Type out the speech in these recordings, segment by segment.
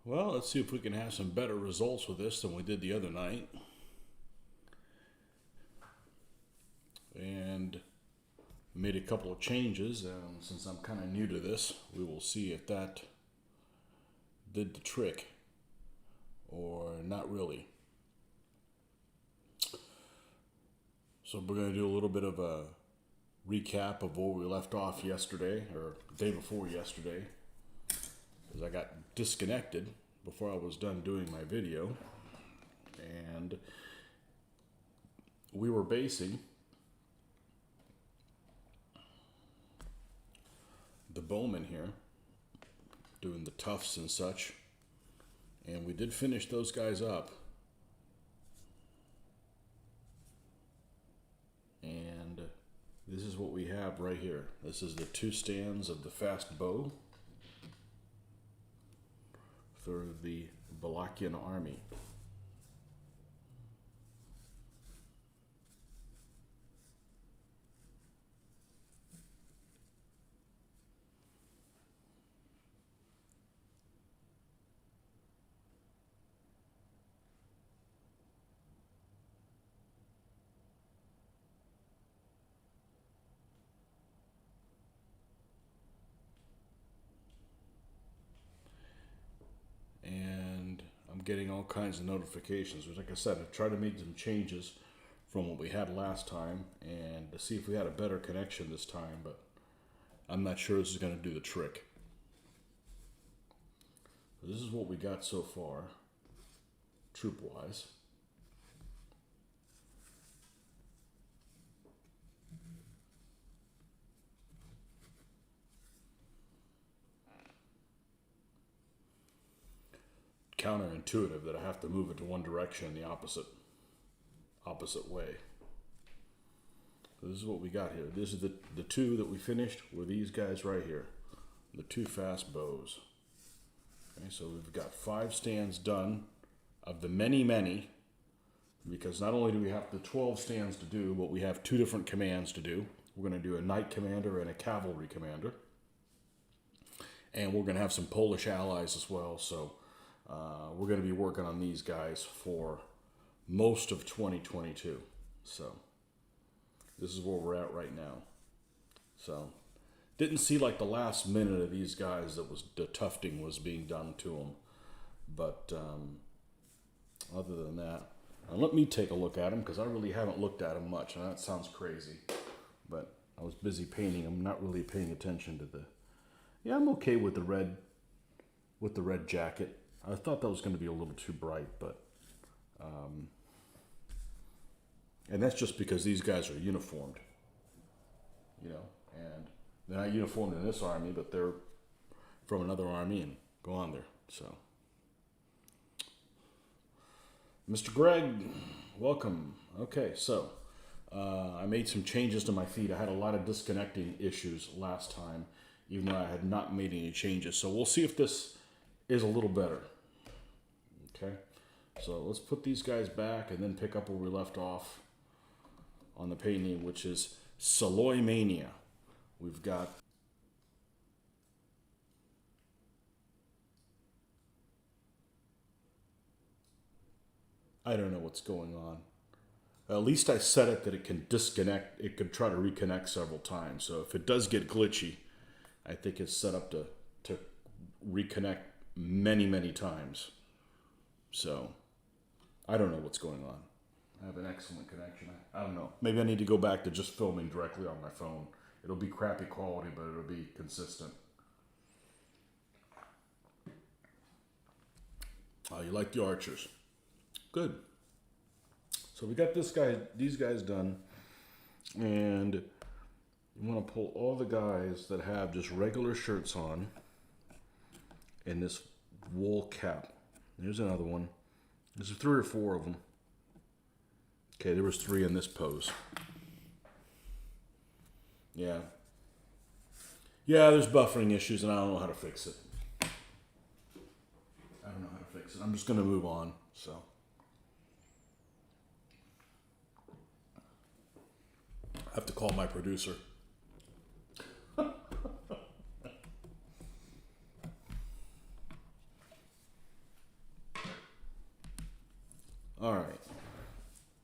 Well, let's see if we can have some better results with this than we did the other night. And made a couple of changes, and since I'm kind of new to this, we will see if that did the trick or not really. So we're going to do a little bit of a recap of where we left off yesterday, or the day before yesterday, because I got disconnected before I was done doing my video, and we were basing the bowmen here, doing the tufts and such, and we did finish those guys up. And this is what we have right here. This is the 2 stands of the fast bow for the Wallachian army. And I'm getting all kinds of notifications. Like I said, I tried to make some changes from what we had last time and to see if we had a better connection this time, but I'm not sure this is going to do the trick. This is what we got so far, troop-wise. Counterintuitive that I have to move it to one direction in the opposite way. So this is what we got here. This is the 2 that we finished were these guys right here, the 2 fast bows. Okay, so we've got 5 stands done of the many, because not only do we have the 12 stands to do, but we have 2 different commands to do. We're going to do a knight commander and a cavalry commander, and we're going to have some Polish allies as well. So we're going to be working on these guys for most of 2022. So this is where we're at right now. So didn't see like the last minute of these guys that was the tufting was being done to them. But other than that, let me take a look at them, because I really haven't looked at them much. And that sounds crazy, but I was busy painting. I'm not really paying attention to the... Yeah, I'm okay with the red jacket. I thought that was going to be a little too bright, but and that's just because these guys are uniformed, and they're not uniformed in this army, but they're from another army and go on there. So, Mr. Greg, welcome. Okay, so I made some changes to my feed. I had a lot of disconnecting issues last time, even though I had not made any changes. So we'll see if this is a little better. Okay, so let's put these guys back and then pick up where we left off on the painting, which is Saloy Mania. We've got I don't know what's going on. At least I set it that it can disconnect. It could try to reconnect several times. So if it does get glitchy, I think it's set up to reconnect many times. So I don't know what's going on. I have an excellent connection. I don't know. Maybe I need to go back to just filming directly on my phone. It'll be crappy quality, but it'll be consistent. Oh, you like the archers? Good. So we got these guys done, and you want to pull all the guys that have just regular shirts on and this wool cap. There's another one. There's 3 or 4 of them. Okay, there was 3 in this pose. Yeah. Yeah, there's buffering issues, and I don't know how to fix it. I'm just going to move on, so. I have to call my producer. All right.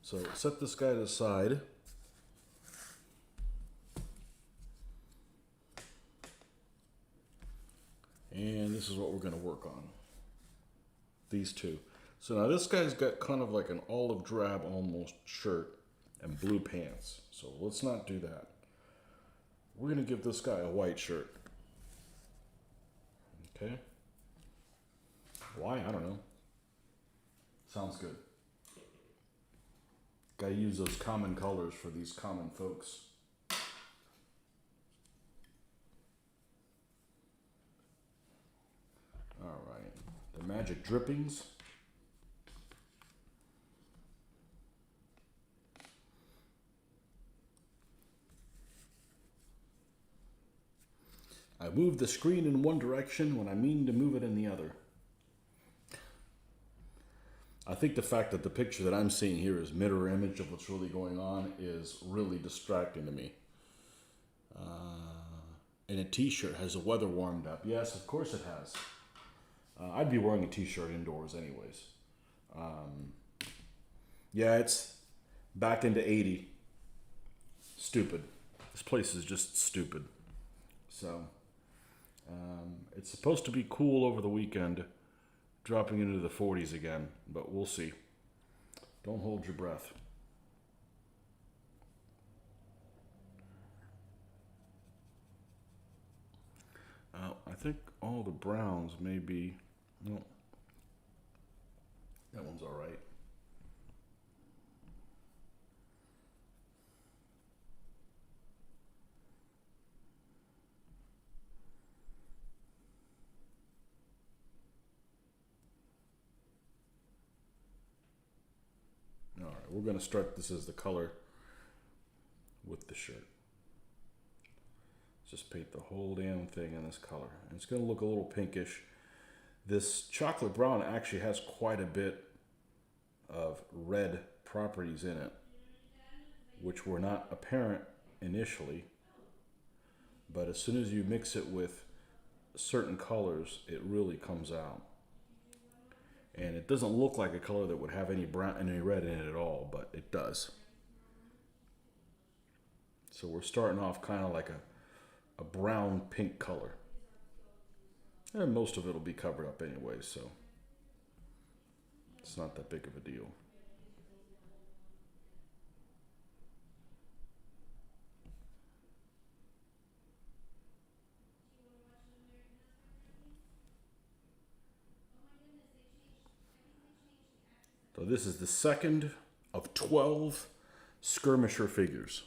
So set this guy to the side. And this is what we're going to work on. These two. So now this guy's got kind of like an olive drab almost shirt and blue pants. So let's not do that. We're going to give this guy a white shirt. Okay. Why? I don't know. Sounds good. Gotta use those common colors for these common folks. All right. The magic drippings. I move the screen in one direction when I mean to move it in the other. I think the fact that the picture that I'm seeing here is mirror image of what's really going on is really distracting to me. And a t-shirt, has the weather warmed up? Yes, of course it has. I'd be wearing a t-shirt indoors anyways. Yeah, it's back into 80. Stupid. This place is just stupid. So, it's supposed to be cool over the weekend, dropping into the 40s again, but we'll see. Don't hold your breath. I think all the browns may be, no, that one's all right. All right, we're going to start this as the color with the shirt. Just paint the whole damn thing in this color. And it's going to look a little pinkish. This chocolate brown actually has quite a bit of red properties in it, which were not apparent initially. But as soon as you mix it with certain colors, it really comes out. And it doesn't look like a color that would have any brown, any red in it at all, but it does. So we're starting off kind of like a brown pink color. And most of it will be covered up anyway, so it's not that big of a deal. So this is the second of 12 skirmisher figures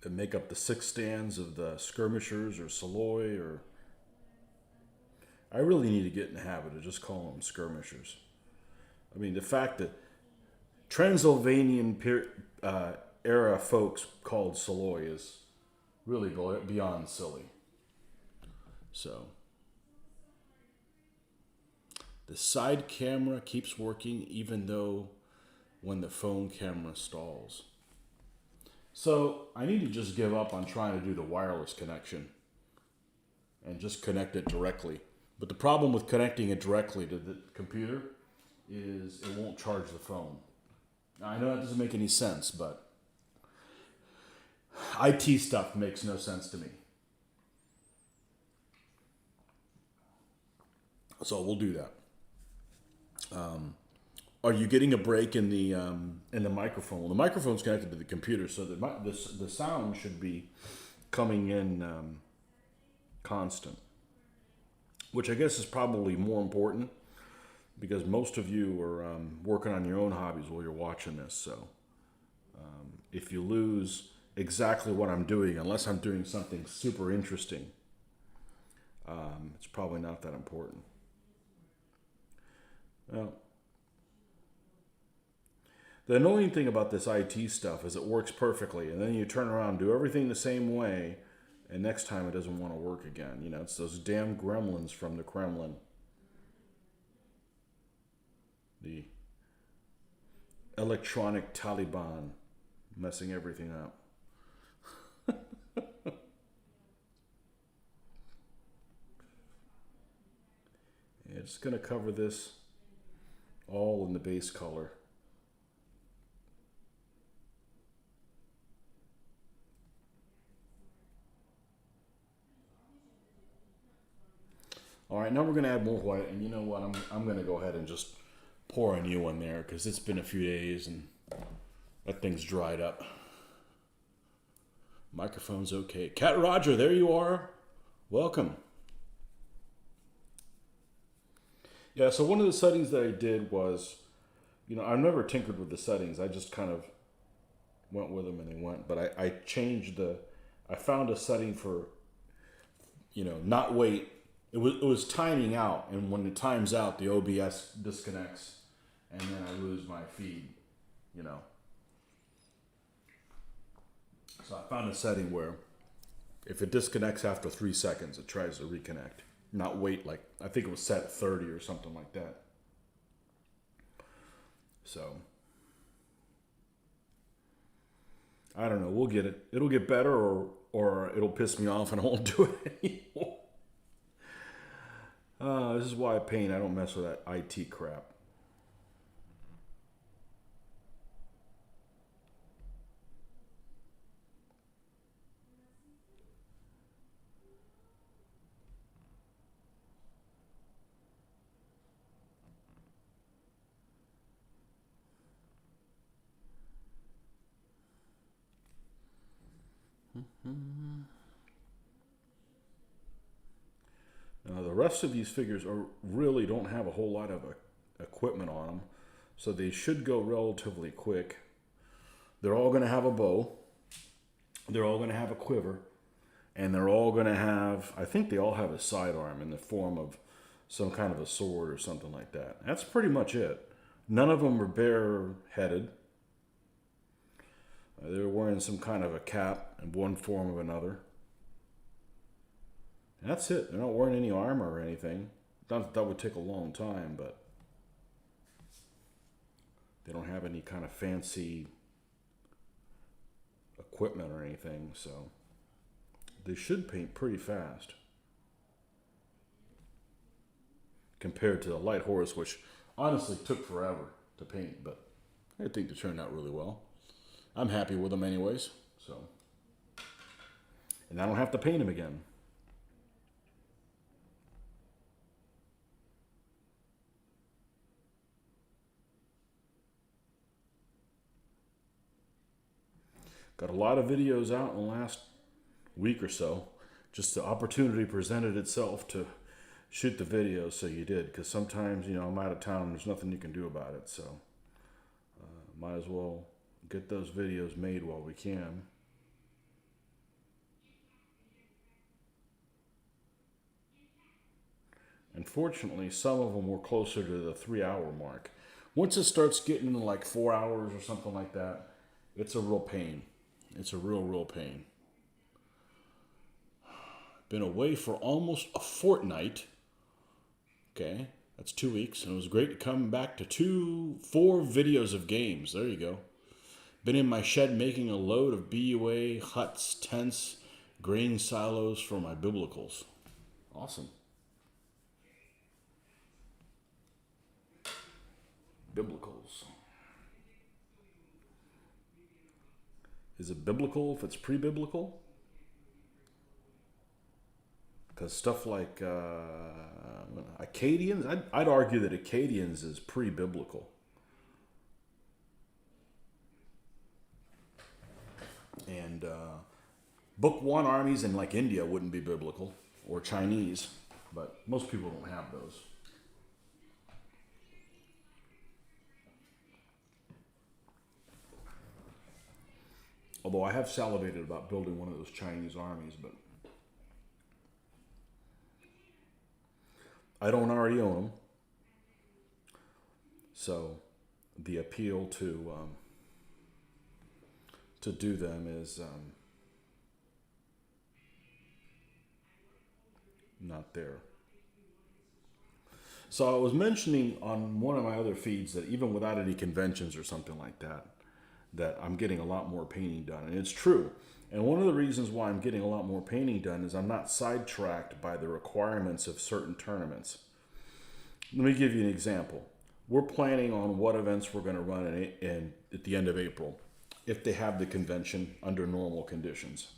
that make up the 6 stands of the skirmishers or Saloy, or I really need to get in the habit of just calling them skirmishers. I mean, the fact that Transylvanian era folks called Saloy is really beyond silly. So the side camera keeps working even though when the phone camera stalls. So I need to just give up on trying to do the wireless connection and just connect it directly. But the problem with connecting it directly to the computer is it won't charge the phone. Now, I know that doesn't make any sense, but IT stuff makes no sense to me. So we'll do that. Are you getting a break in the microphone? Well, the microphone's connected to the computer, so the sound should be coming in constant, which I guess is probably more important because most of you are working on your own hobbies while you're watching this. So if you lose exactly what I'm doing, unless I'm doing something super interesting, it's probably not that important. Well, the annoying thing about this IT stuff is it works perfectly, and then you turn around and do everything the same way, and next time it doesn't want to work again. You know, it's those damn gremlins from the Kremlin. The electronic Taliban messing everything up. Yeah, just going to cover this all in the base color. All right, now we're gonna add more white, and you know what? I'm gonna go ahead and just pour a new one there because it's been a few days and that thing's dried up. Microphone's okay. Cat Roger, there you are. Welcome. Yeah, so one of the settings that I did was, I've never tinkered with the settings. I just kind of went with them and they went. But I changed I found a setting for, not wait. It was timing out, and when it times out, the OBS disconnects, and then I lose my feed, So I found a setting where if it disconnects after 3 seconds, it tries to reconnect. Not wait, like, I think it was set at 30 or something like that. So, I don't know, we'll get it. It'll get better or it'll piss me off and I won't do it anymore. This is why I paint. I don't mess with that IT crap. Now the rest of these figures really don't have a whole lot of equipment on them, so they should go relatively quick. They're all going to have a bow. They're all going to have a quiver. And they're all going to have, I think they all have a sidearm in the form of some kind of a sword or something like that. That's pretty much it. None of them are bare-headed. They're wearing some kind of a cap in one form or another. And that's it. They're not wearing any armor or anything. Not that would take a long time, but they don't have any kind of fancy equipment or anything, so they should paint pretty fast compared to the light horse, which honestly took forever to paint, but I think they turned out really well. I'm happy with them anyways, so. And I don't have to paint them again. Got a lot of videos out in the last week or so. Just the opportunity presented itself to shoot the videos, so you did. Because sometimes, I'm out of town and there's nothing you can do about it. So might as well get those videos made while we can. Unfortunately, some of them were closer to the 3-hour mark. Once it starts getting into like 4 hours or something like that, it's a real pain. It's a real pain. Been away for almost a fortnight. Okay, that's 2 weeks. And it was great to come back to 4 videos of games. There you go. Been in my shed making a load of BUA, huts, tents, grain silos for my biblicals. Awesome. Biblicals. Is it biblical if it's pre-biblical? Because stuff like Acadians, I'd argue that Acadians is pre-biblical. And Book 1 armies in like India wouldn't be biblical, or Chinese, but most people don't have those. Although I have salivated about building one of those Chinese armies, but I don't already own them. So the appeal to do them is not there. So I was mentioning on one of my other feeds that even without any conventions or something like that, that I'm getting a lot more painting done. And it's true. And one of the reasons why I'm getting a lot more painting done is I'm not sidetracked by the requirements of certain tournaments. Let me give you an example. we're planning on what events we're going to run in at the end of April, if they have the convention under normal conditions.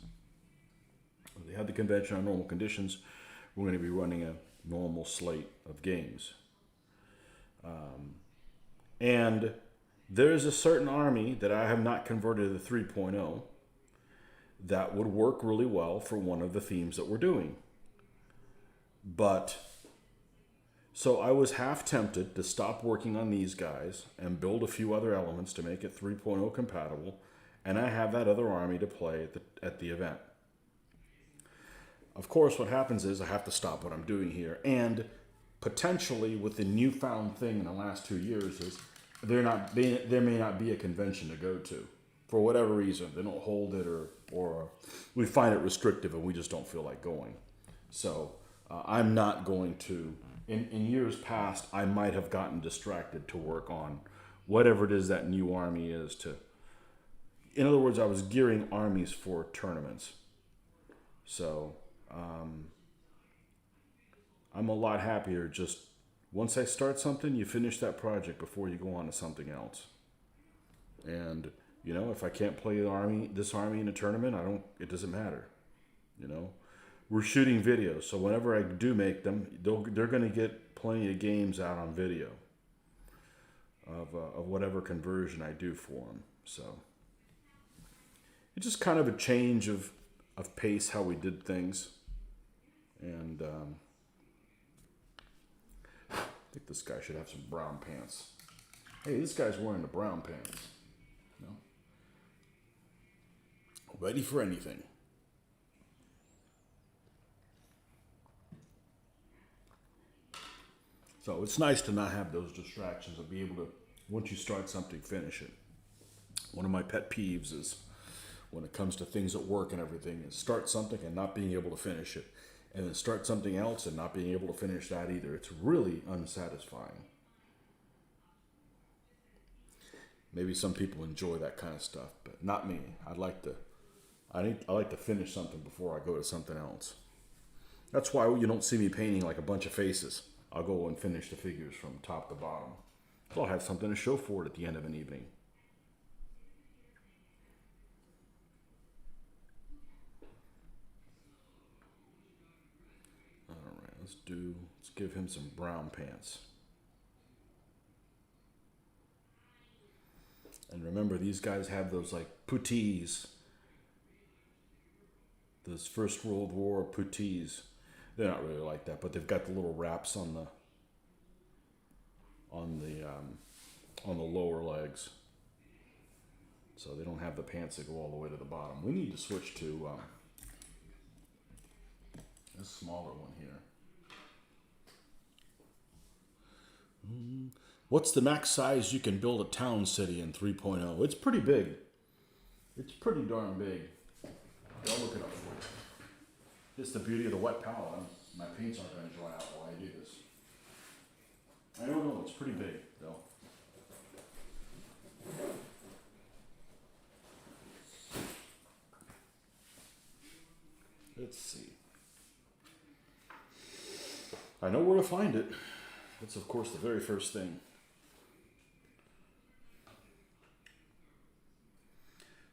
If they have the convention under normal conditions, we're going to be running a normal slate of games. And there's a certain army that I have not converted to 3.0 that would work really well for one of the themes that we're doing. But, so I was half tempted to stop working on these guys and build a few other elements to make it 3.0 compatible, and I have that other army to play at the event. Of course, what happens is I have to stop what I'm doing here, and potentially with the newfound thing in the last 2 years is there may not be a convention to go to for whatever reason. They don't hold it, or we find it restrictive and we just don't feel like going. So I'm not going to. In years past, I might have gotten distracted to work on whatever it is that new army is to. In other words, I was gearing armies for tournaments. So I'm a lot happier just once I start something, you finish that project before you go on to something else. And you know, if I can't play this army in a tournament, it doesn't matter. You know, we're shooting videos, so whenever I do make them, they're going to get plenty of games out on video of whatever conversion I do for them. So it's just kind of a change of pace, how we did things. And I think this guy should have some brown pants. Hey, this guy's wearing the brown pants. You know? Ready for anything. So it's nice to not have those distractions and be able to, once you start something, finish it. One of my pet peeves is when it comes to things at work and everything is start something and not being able to finish it. And then start something else and not being able to finish that either. It's really unsatisfying. Maybe some people enjoy that kind of stuff, but not me. I like to finish something before I go to something else. That's why you don't see me painting like a bunch of faces. I'll go and finish the figures from top to bottom. So I'll have something to show for it at the end of an evening. All right, let's give him some brown pants. And remember, these guys have those like puttees. Those First World War puttees. They're not really like that, but they've got the little wraps on the lower legs, so they don't have the pants that go all the way to the bottom. We need to switch to this smaller one here. What's the max size you can build a town city in 3.0? It's pretty big. It's pretty darn big. I'll look it up for you. It's the beauty of the wet palette. My paints aren't going to dry out while I do this. I don't know. It's pretty big, though. Let's see. I know where to find it. That's, of course, the very first thing.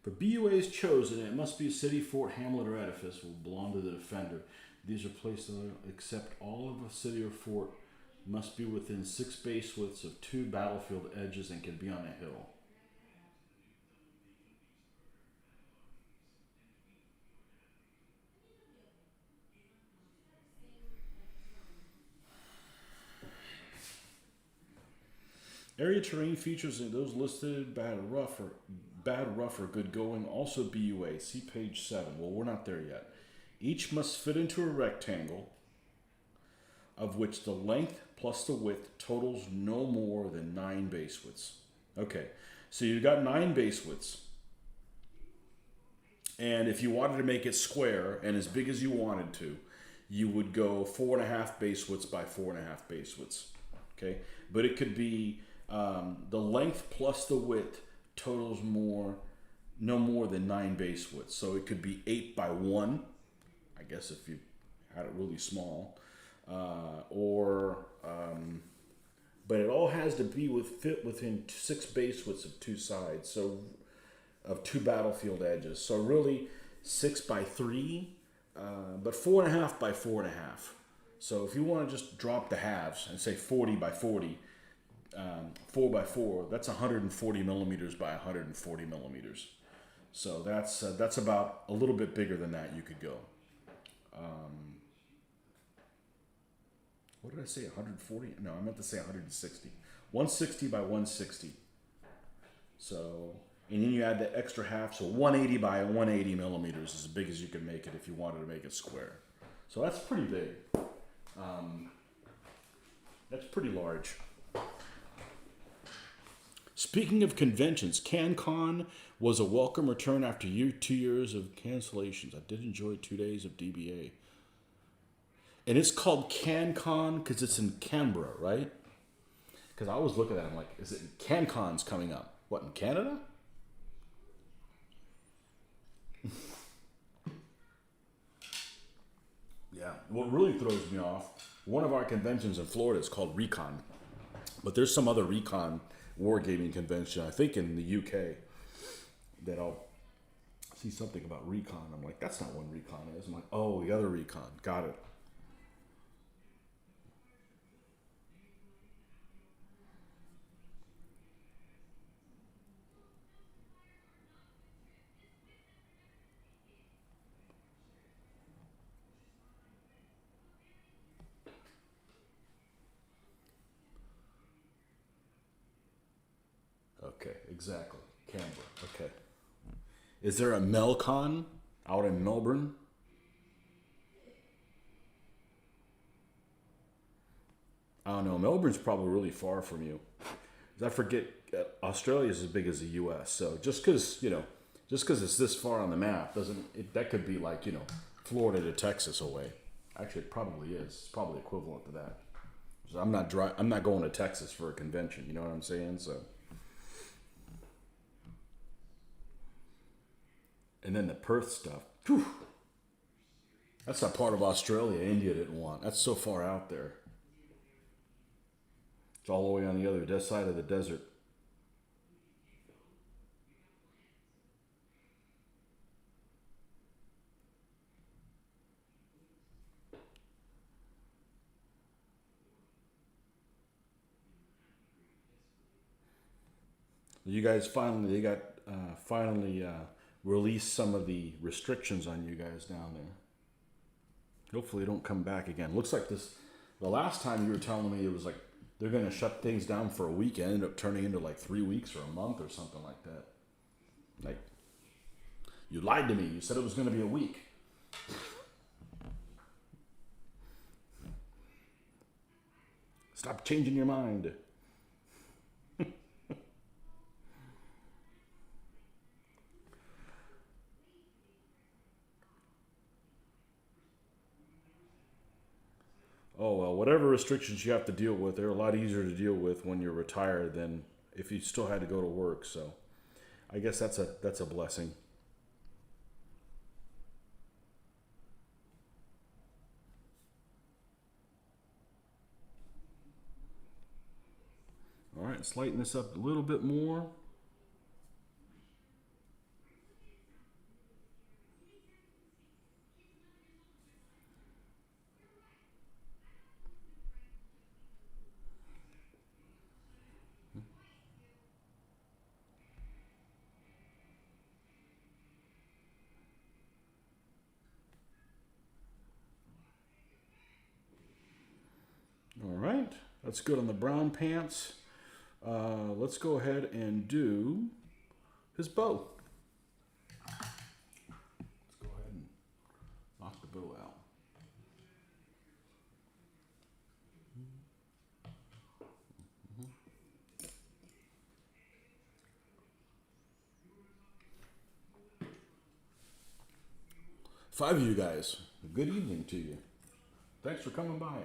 For BUA is chosen, it must be a city, fort, hamlet, or edifice will belong to the defender. These are placed except all of a city or fort must be within 6 base widths of 2 battlefield edges and can be on a hill. Area terrain features in those listed bad, rough, or good going. Also BUA. See page 7. Well, we're not there yet. Each must fit into a rectangle of which the length plus the width totals no more than 9 base widths. Okay, so you've got 9 base widths. And if you wanted to make it square and as big as you wanted to, you would go 4.5 base widths by 4.5 base widths. Okay, but it could be the length plus the width totals no more than 9 base widths. So it could be 8 by 1. I guess if you had it really small, or but it all has to be fit within 6 base widths of 2 sides, so of 2 battlefield edges. So really 6 by 3, but 4.5 by 4.5. So if you want to just drop the halves and say 40 by 40, 4 by 4, that's 140 millimeters by 140 millimeters. So that's about a little bit bigger than that you could go. What did I say? 140? No, I meant to say 160. 160 by 160. So, and then you add the extra half, so 180 by 180 millimeters is as big as you can make it if you wanted to make it square. So that's pretty big. That's pretty large. Speaking of conventions, CanCon was a welcome return after 2 years of cancellations. I did enjoy 2 days of DBA. And it's called CanCon because it's in Canberra, right? Because I was looking at it, I'm like, is it CanCon's coming up? What, in Canada? Yeah. What really throws me off, one of our conventions in Florida is called Recon. But there's some other Recon wargaming convention, I think in the UK, that I'll see something about Recon. I'm like, that's not what Recon is. I'm like, oh, the other Recon. Got it. Okay, exactly. Canberra. Okay. Is there a Melcon out in Melbourne? I don't know. Melbourne's probably really far from you. I forget Australia is as big as the U.S. So just because it's this far on the map that could be like Florida to Texas away. Actually, it probably is. It's probably equivalent to that. So I'm not going to Texas for a convention. You know what I'm saying? So. And then the Perth stuff. Whew, that's a part of Australia India didn't want. That's so far out there. It's all the way on the other side of the desert. You guys finally released some of the restrictions on you guys down there. Hopefully, they don't come back again. Looks like this. The last time you were telling me it was like they're going to shut things down for a week. It ended up turning into like 3 weeks or a month or something like that. Like, you lied to me. You said it was going to be a week. Stop changing your mind. Oh, well, whatever restrictions you have to deal with, they're a lot easier to deal with when you're retired than if you still had to go to work. So I guess that's a blessing. All right, let's lighten this up a little bit more. All right, that's good on the brown pants. Let's go ahead and do his bow. Let's go ahead and knock the bow out. Five of you guys, good evening to you. Thanks for coming by.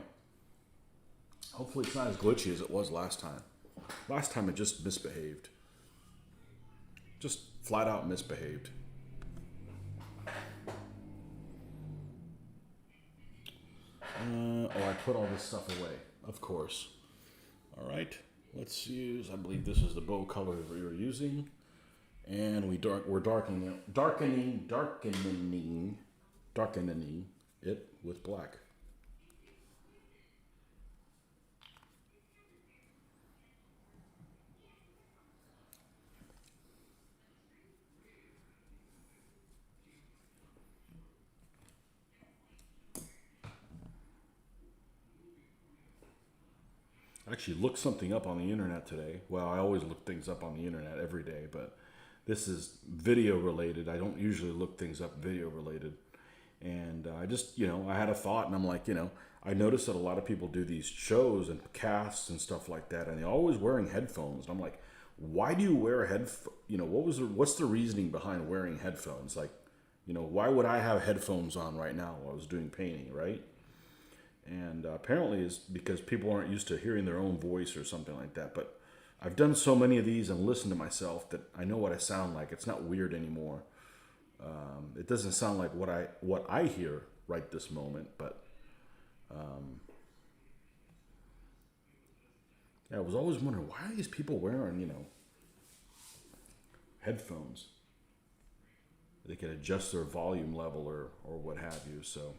Hopefully it's not as glitchy as it was last time. Last time it just misbehaved. Just flat out misbehaved. I put all this stuff away, of course. All right, let's use, I believe this is the bow color that we were using. And we're darkening it with black. I actually looked something up on the internet today. Well, I always look things up on the internet every day, but this is video related. I don't usually look things up video related. And I just, I had a thought and I'm like, I noticed that a lot of people do these shows and casts and stuff like that, and they're always wearing headphones. And I'm like, why do you wear a headphone? What's the reasoning behind wearing headphones? Like, why would I have headphones on right now while I was doing painting, right? And apparently it's because people aren't used to hearing their own voice or something like that. But I've done so many of these and listened to myself that I know what I sound like. It's not weird anymore. It doesn't sound like what I hear right this moment, but yeah, I was always wondering, why are these people wearing, headphones? They can adjust their volume level or what have you. So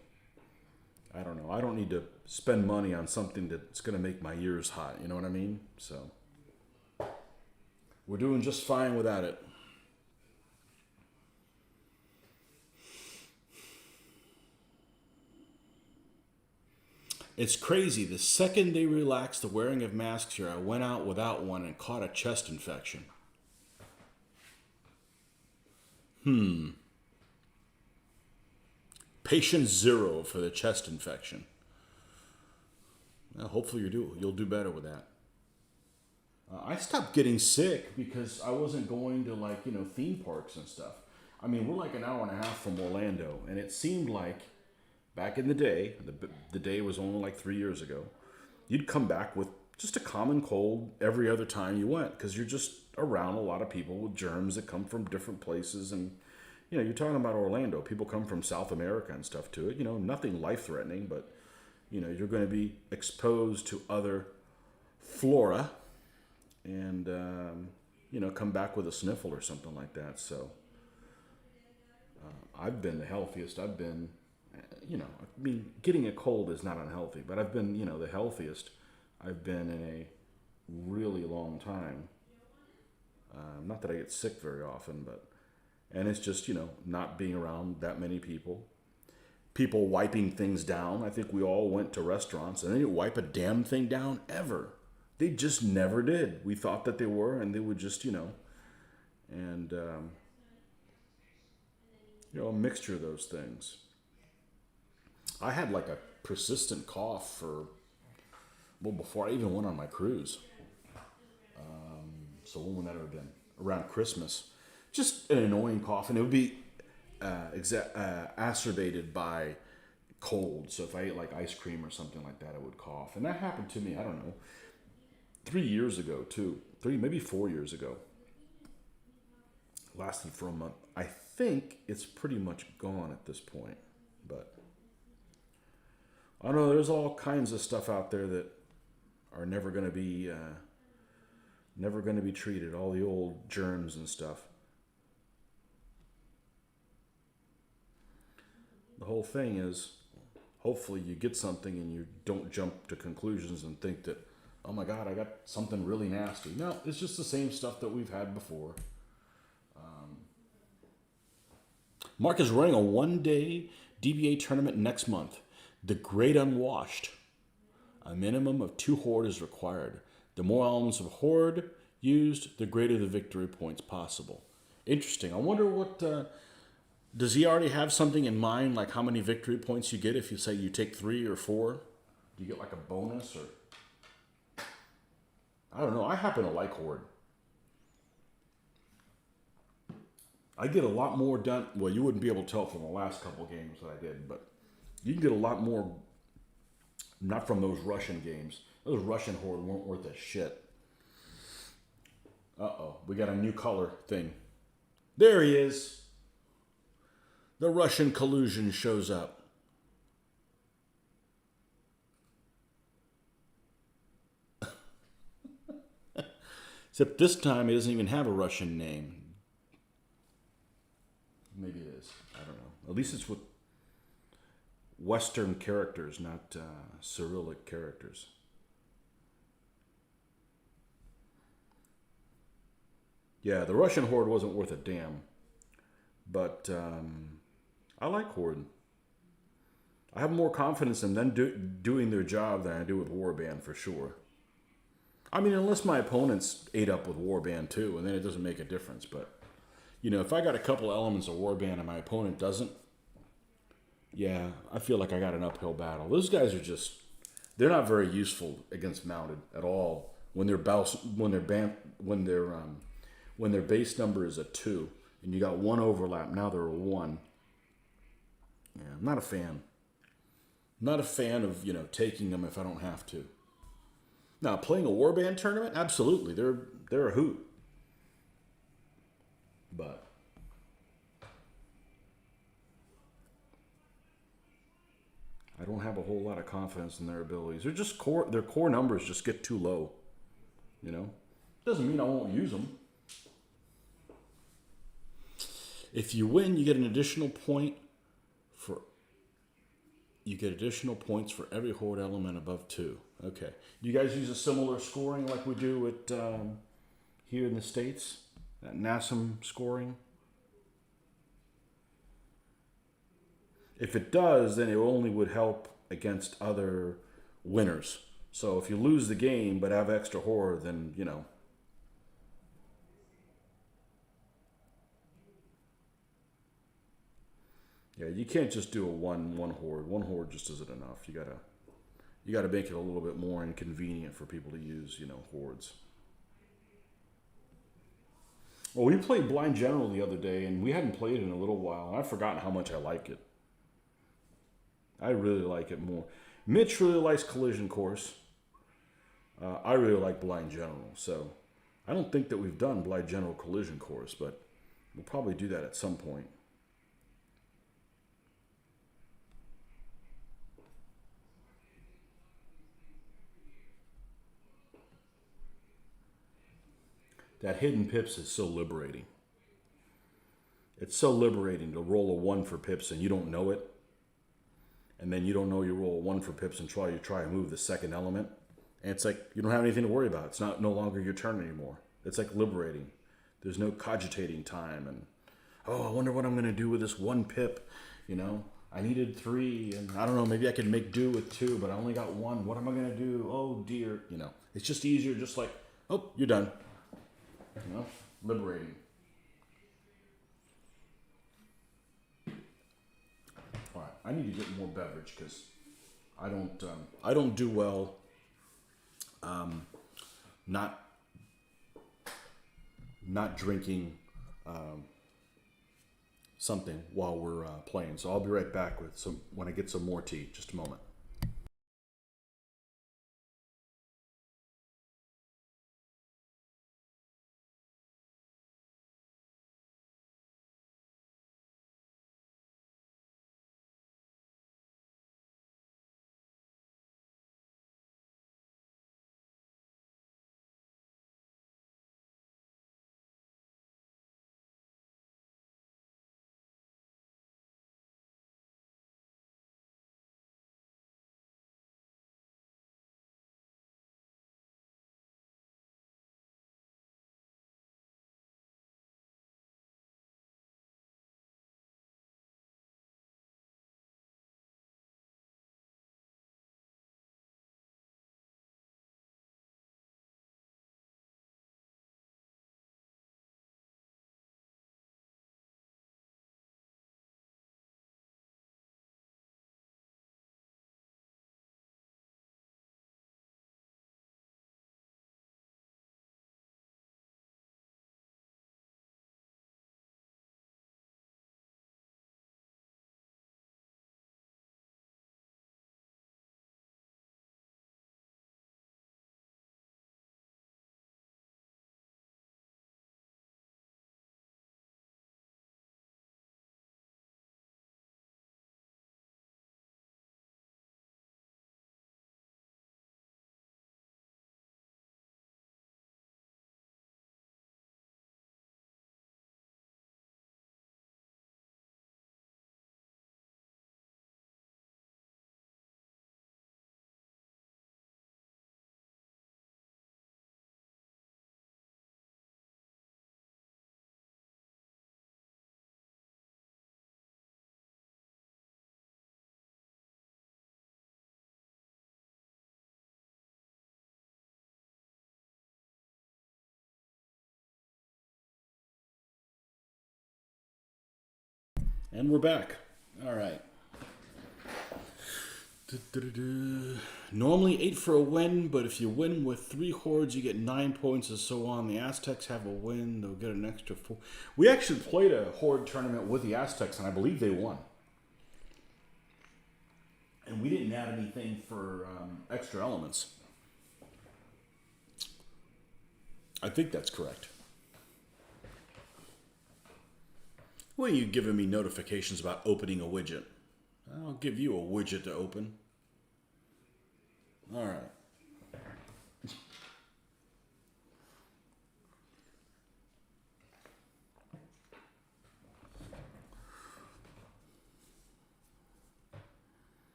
I don't know. I don't need to spend money on something that's going to make my ears hot. You know what I mean? So we're doing just fine without it. It's crazy. The second they relaxed the wearing of masks here, I went out without one and caught a chest infection. Patient 0 for the chest infection. Well, hopefully you'll do better with that. I stopped getting sick because I wasn't going to theme parks and stuff. I mean, we're like an hour and a half from Orlando, and it seemed like back in the day, the day was only like 3 years ago, you'd come back with just a common cold every other time you went because you're just around a lot of people with germs that come from different places. And, you're talking about Orlando. People come from South America and stuff to it. Nothing life-threatening, but, you're going to be exposed to other flora and, come back with a sniffle or something like that. So I've been the healthiest I've been. Getting a cold is not unhealthy, but I've been, the healthiest I've been in a really long time. Not that I get sick very often, and it's just, not being around that many people. People wiping things down. I think we all went to restaurants and they didn't wipe a damn thing down ever. They just never did. We thought that they were, and they would just, and, a mixture of those things. I had like a persistent cough before I even went on my cruise. So when would that have been? Around Christmas. Just an annoying cough, and it would be exacerbated by cold. So if I ate like ice cream or something like that, I would cough. And that happened to me, I don't know, 3 years ago too. Maybe 4 years ago. Lasted for a month. I think it's pretty much gone at this point, but I don't know. There's all kinds of stuff out there that are never going to be treated. All the old germs and stuff. The whole thing is, hopefully you get something and you don't jump to conclusions and think that, oh my God, I got something really nasty. No, it's just the same stuff that we've had before. Mark is running a one-day DBA tournament next month. The Great Unwashed. A minimum of 2 horde is required. The more elements of horde used, the greater the victory points possible. Interesting. I wonder what... does he already have something in mind, like how many victory points you get if you say you take 3 or 4? Do you get like a bonus or... I don't know. I happen to like horde. I get a lot more done. Well, you wouldn't be able to tell from the last couple games that I did, but you can get a lot more, not from those Russian games. Those Russian horde weren't worth a shit. Uh-oh, we got a new color thing. There he is. The Russian collusion shows up. Except this time it doesn't even have a Russian name. Maybe it is. I don't know. At least it's with Western characters, not Cyrillic characters. Yeah, the Russian Horde wasn't worth a damn. But I like Horde. I have more confidence in them doing their job than I do with Warband for sure. I mean, unless my opponents ate up with Warband too, and then it doesn't make a difference. But, you know, if I got a couple elements of Warband and my opponent doesn't, yeah, I feel like I got an uphill battle. Those guys are just, they're not very useful against mounted at all. When their base number is a 2 and you got 1 overlap, now they're a 1. Yeah, I'm not a fan. Not a fan of, you know, taking them if I don't have to. Now, playing a Warband tournament, absolutely, they're a hoot. But I don't have a whole lot of confidence in their abilities. They're just their core numbers just get too low. You know? Doesn't mean I won't use them. If you win, you get an additional point for points for every horde element above 2. Okay. Do you guys use a similar scoring like we do at here in the States? That NASM scoring? If it does, then it only would help against other winners. So if you lose the game but have extra horde, then, you know. Yeah, you can't just do a one horde. One horde just isn't enough. You gotta make it a little bit more inconvenient for people to use, you know, hordes. Well, we played Blind General the other day, and we hadn't played it in a little while, and I've forgotten how much I like it. I really like it more. Mitch really likes Collision Course. I really like Blind General, so I don't think that we've done Blind General Collision Course, but we'll probably do that at some point. That hidden pips is so liberating. It's so liberating to roll a 1 for pips and you don't know it. And then you don't know you roll a 1 for pips and you try and move the second element. And it's like you don't have anything to worry about. It's no longer your turn anymore. It's like liberating. There's no cogitating time and, oh, I wonder what I'm going to do with this 1 pip. You know, I needed 3 and I don't know, maybe I could make do with 2, but I only got 1. What am I going to do? Oh dear. You know, it's just easier, just like, oh, you're done. You know, liberating. All right, I need to get more beverage because I don't do well. Not drinking something while we're playing. So I'll be right back with when I get some more tea. Just a moment. And we're back. All right. Du-du-du-du. Normally 8 for a win, but if you win with 3 hordes, you get 9 points and so on. The Aztecs have a win. They'll get an extra 4. We actually played a horde tournament with the Aztecs, and I believe they won. And we didn't add anything for extra elements. I think that's correct. What are you giving me notifications about opening a widget? I'll give you a widget to open. All right.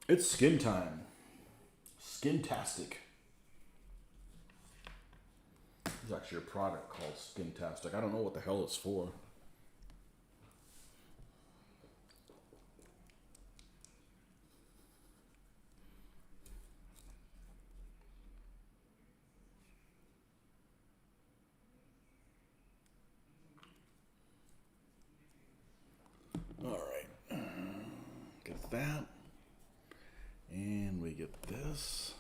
It's skin time. Skintastic. There's actually a product called Skintastic. I don't know what the hell it's for. All right. Get that. And we get this.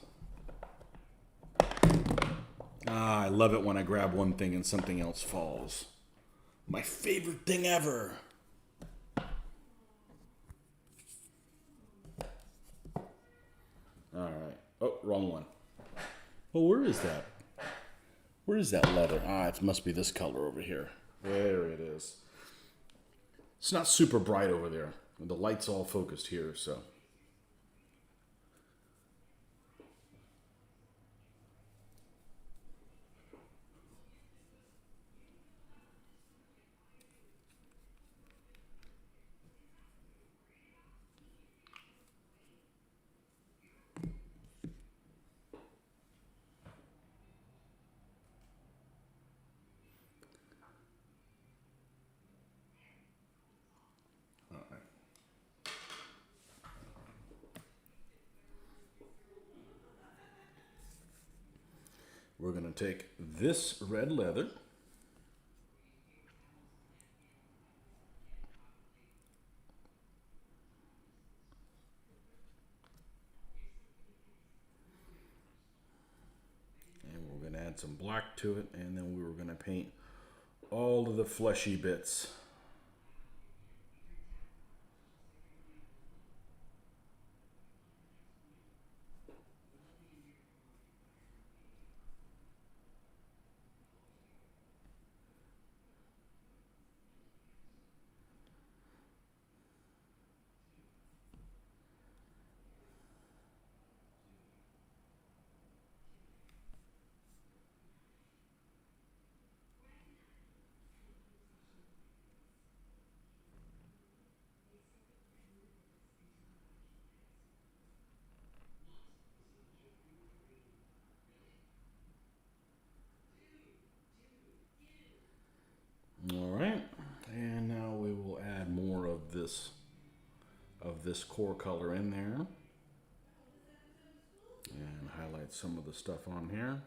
I love it when I grab one thing and something else falls. My favorite thing ever. All right. Oh, wrong one. Well, where is that? Where is that leather? It must be this color over here. There it is. It's not super bright over there. The light's all focused here, so. We're going to take this red leather. And we're going to add some black to it. And then we were going to paint all of the fleshy bits. All right, and now we will add more of this core color in there, and highlight some of the stuff on here.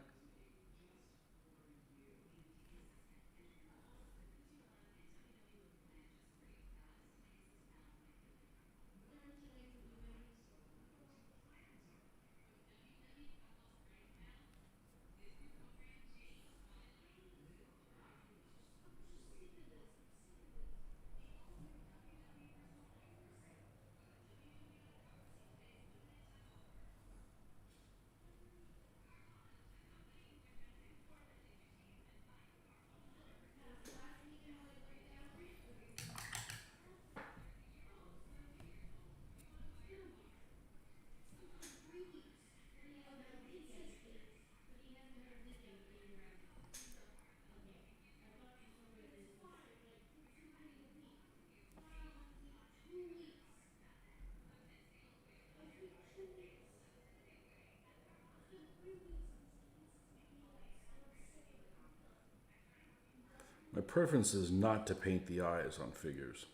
My preference is not to paint the eyes on figures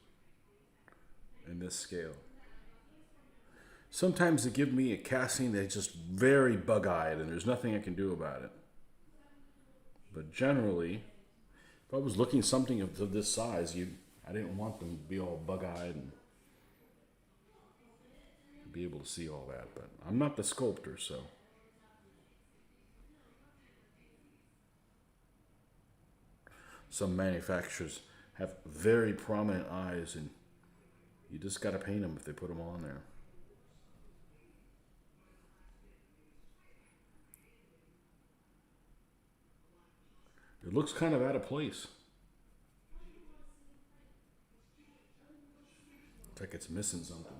in this scale. Sometimes they give me a casting that's just very bug-eyed and there's nothing I can do about it. But generally, if I was looking something of this size, I didn't want them to be all bug-eyed and be able to see all that, but I'm not the sculptor, so. Some manufacturers have very prominent eyes, and you just got to paint them if they put them on there. It looks kind of out of place. It's like it's missing something.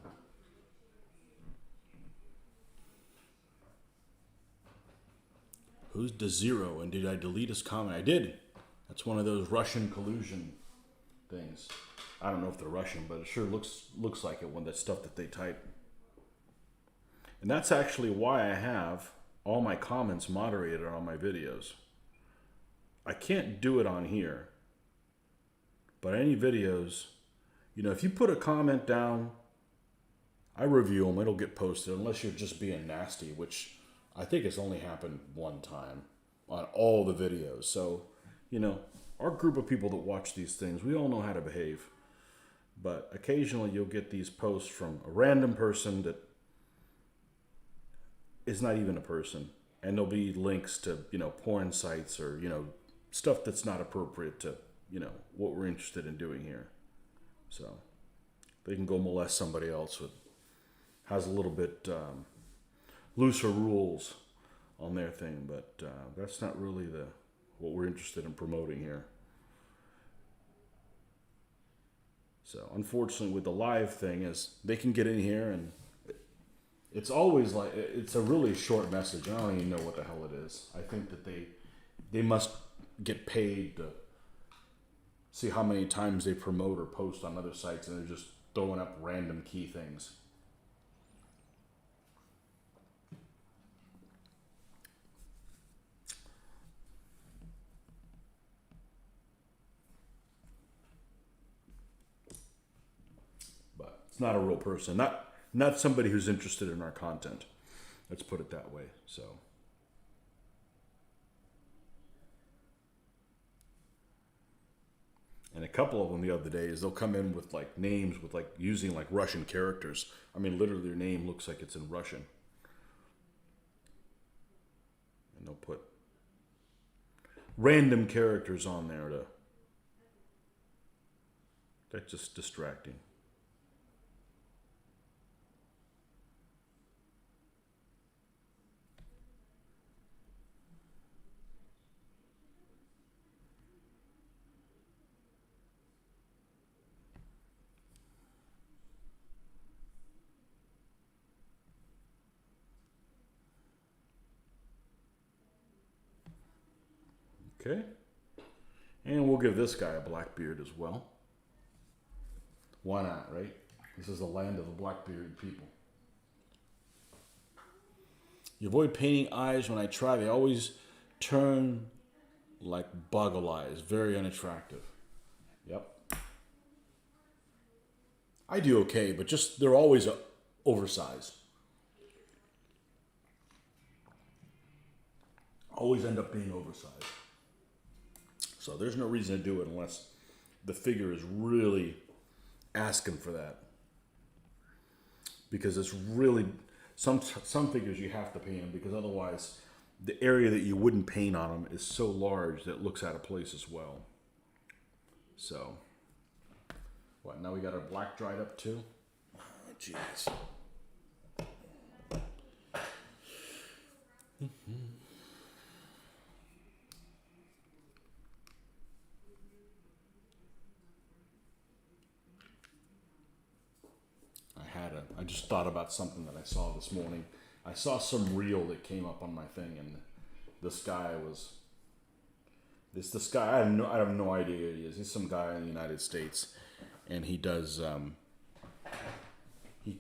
Who's DeZero, and did I delete his comment? I did. That's one of those Russian collusion things. I don't know if they're Russian, but it sure looks like it when that stuff that they type. And that's actually why I have all my comments moderated on my videos. I can't do it on here, but any videos, if you put a comment down, I review them, it'll get posted, unless you're just being nasty, which I think it's only happened one time on all the videos. So, our group of people that watch these things, we all know how to behave. But occasionally you'll get these posts from a random person that is not even a person. And there'll be links to, porn sites or, stuff that's not appropriate to, what we're interested in doing here. So they can go molest somebody else with, has a little bit looser rules on their thing, but that's not really what we're interested in promoting here. So unfortunately with the live thing is they can get in here and it's always like, it's a really short message. I don't even know what the hell it is. I think that they must get paid to see how many times they promote or post on other sites, and they're just throwing up random key things. But it's not a real person. Not somebody who's interested in our content. Let's put it that way. So. And a couple of them the other day is they'll come in with like names with like using like Russian characters. I mean, literally their name looks like it's in Russian. And they'll put random characters on there that's just distracting. Okay. And we'll give this guy a black beard as well. Why not, right? This is the land of the black-bearded people. You avoid painting eyes when I try. They always turn like boggle eyes. Very unattractive. Yep. I do okay, but just they're always oversized. Always end up being oversized. So there's no reason to do it unless the figure is really asking for that. Because it's really, some figures you have to paint them, because otherwise the area that you wouldn't paint on them is so large that it looks out of place as well. So, what, now we got our black dried up too? Oh, jeez. I just thought about something that I saw this morning. I saw some reel that came up on my thing, and this guy was this guy. I have no idea who he is. He's some guy in the United States, and he does he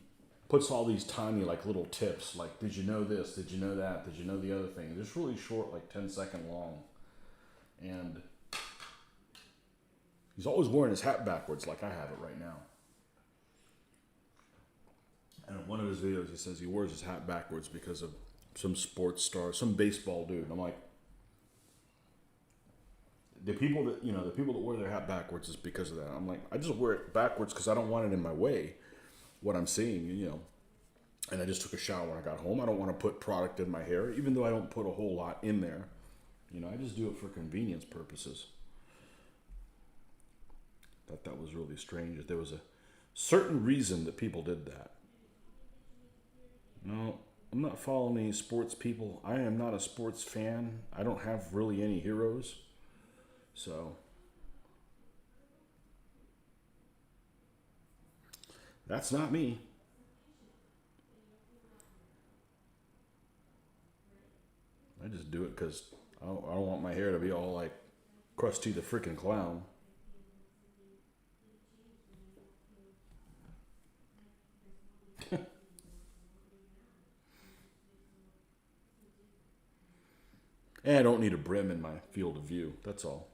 puts all these tiny like little tips, like did you know this? Did you know that? Did you know the other thing? Just really short, like 10-second long, and he's always wearing his hat backwards, like I have it right now. And in one of his videos, he says he wears his hat backwards because of some sports star, some baseball dude. I'm like, the people that the people that wear their hat backwards is because of that. I'm like, I just wear it backwards because I don't want it in my way. What I'm seeing, And I just took a shower when I got home. I don't want to put product in my hair, even though I don't put a whole lot in there. I just do it for convenience purposes. Thought that was really strange. That there was a certain reason that people did that. No, I'm not following any sports people. I am not a sports fan. I don't have really any heroes. So that's not me. I just do it because I don't want my hair to be all like Krusty the freaking Clown. And I don't need a brim in my field of view. That's all.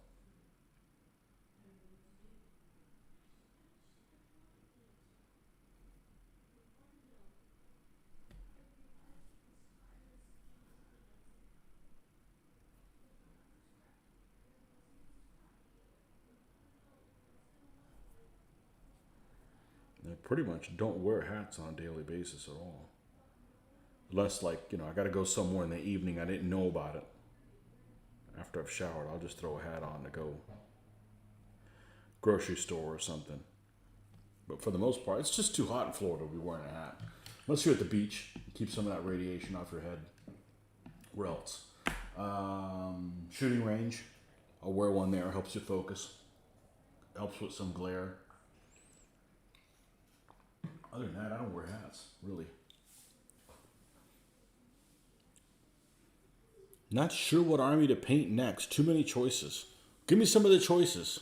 I pretty much don't wear hats on a daily basis at all. Unless, like, I got to go somewhere in the evening. I didn't know about it. After I've showered, I'll just throw a hat on to go grocery store or something. But for the most part, it's just too hot in Florida to be wearing a hat. Unless you're at the beach, keep some of that radiation off your head. Where else? Shooting range. I'll wear one there. Helps you focus. Helps with some glare. Other than that, I don't wear hats, really. Not sure what army to paint next. Too many choices. Give me some of the choices.